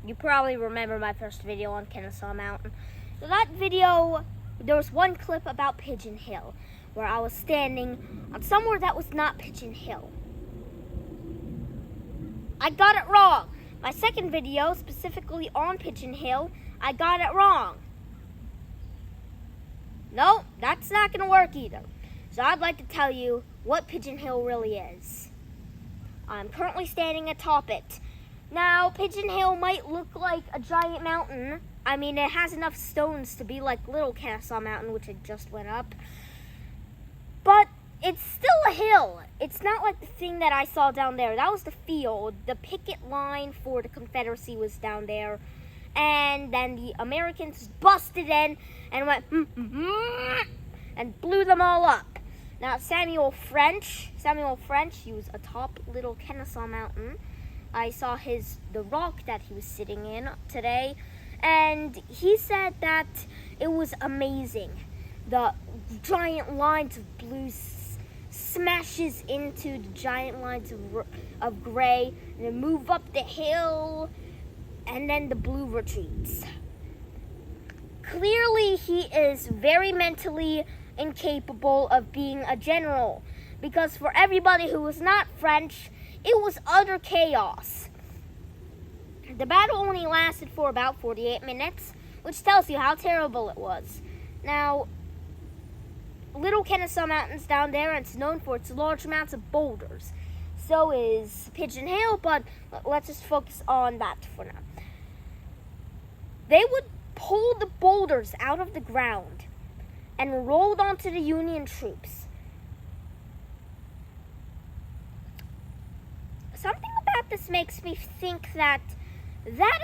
you probably remember my first video on Kennesaw Mountain. So that video, there was one clip about Pigeon Hill, where I was standing on somewhere that was not Pigeon Hill. I got it wrong. My second video, specifically on Pigeon Hill, I got it wrong. No, that's not going to work either. So I'd like to tell you what Pigeon Hill really is. I'm currently standing atop it. Now, Pigeon Hill might look like a giant mountain. I mean, it has enough stones to be like little Kennesaw Mountain, which it just went up. But it's still a hill. It's not like the thing that I saw down there. That was the field. The picket line for the Confederacy was down there. And then the Americans busted in and went and blew them all up. Now, Samuel French, he was atop little Kennesaw Mountain. I saw the rock that he was sitting in today, and he said that it was amazing. The giant lines of blue smashes into the giant lines of gray, and then move up the hill, and then the blue retreats. Clearly, he is very mentally incapable of being a general, because for everybody who was not French, it was utter chaos. The battle only lasted for about 48 minutes, which tells you how terrible it was. Now, little Kennesaw Mountain's down there, and it's known for its large amounts of boulders. So is Pigeon Hill, but let's just focus on that for now. They would pull the boulders out of the ground and rolled onto the Union troops. Something about this makes me think that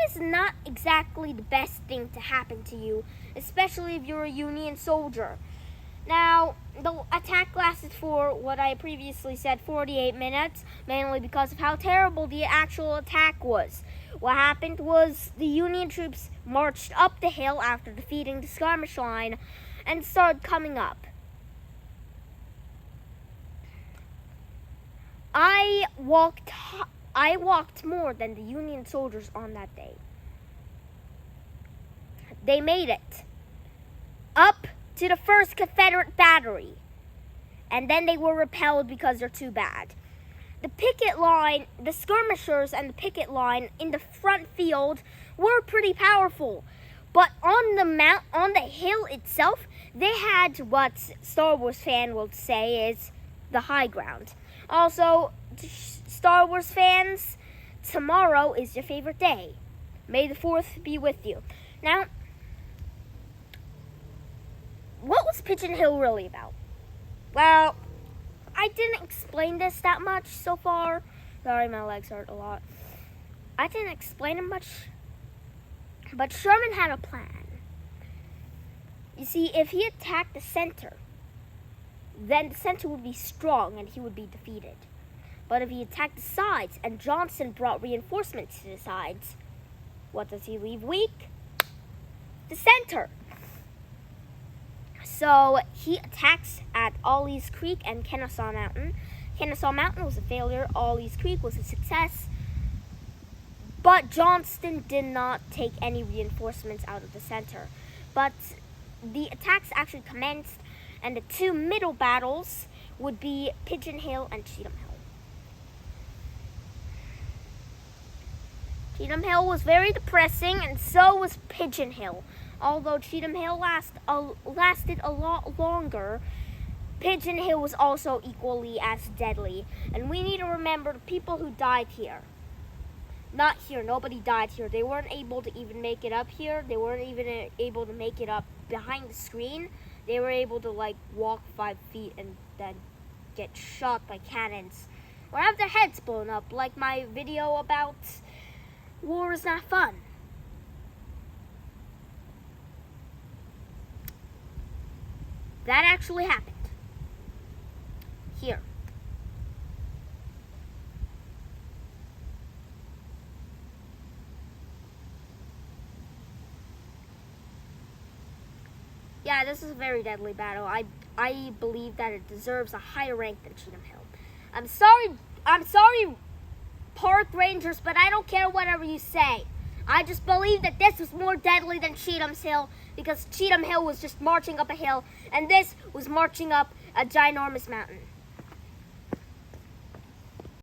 is not exactly the best thing to happen to you, especially if you're a Union soldier. Now, the attack lasted for what I previously said, 48 minutes, mainly because of how terrible the actual attack was. What happened was the Union troops marched up the hill after defeating the skirmish line and started coming up. I walked more than the Union soldiers on that day. They made it up to the first Confederate battery, and then they were repelled because they're too bad. The picket line, the skirmishers and the picket line in the front field were pretty powerful, but on the hill itself, they had what Star Wars fan will say is the high ground. Also, Star Wars fans, tomorrow is your favorite day. May the 4th be with you. Now, what was Pigeon Hill really about? Well, I didn't explain this that much so far. Sorry, my legs hurt a lot. I didn't explain it much, but Sherman had a plan. You see, if he attacked the center, then the center would be strong and he would be defeated. But if he attacked the sides and Johnson brought reinforcements to the sides, what does he leave weak? The center. So he attacks at Ollie's Creek and Kennesaw Mountain. Kennesaw Mountain was a failure. Ollie's Creek was a success. But Johnston did not take any reinforcements out of the center. But the attacks actually commenced, and the two middle battles would be Pigeon Hill and Cheatham Hill. Cheatham Hill was very depressing, and so was Pigeon Hill. Although Cheatham Hill lasted a lot longer, Pigeon Hill was also equally as deadly. And we need to remember the people who died here. Not here, nobody died here. They weren't able to even make it up here. They weren't even able to make it up behind the screen. They were able to walk 5 feet and then get shot by cannons. Or have their heads blown up, like my video about war is not fun. That actually happened. Here. Yeah, this is a very deadly battle. I believe that it deserves a higher rank than Cheatham Hill. I'm sorry, Park Rangers, but I don't care whatever you say. I just believe that this was more deadly than Cheatham's Hill because Cheatham Hill was just marching up a hill and this was marching up a ginormous mountain.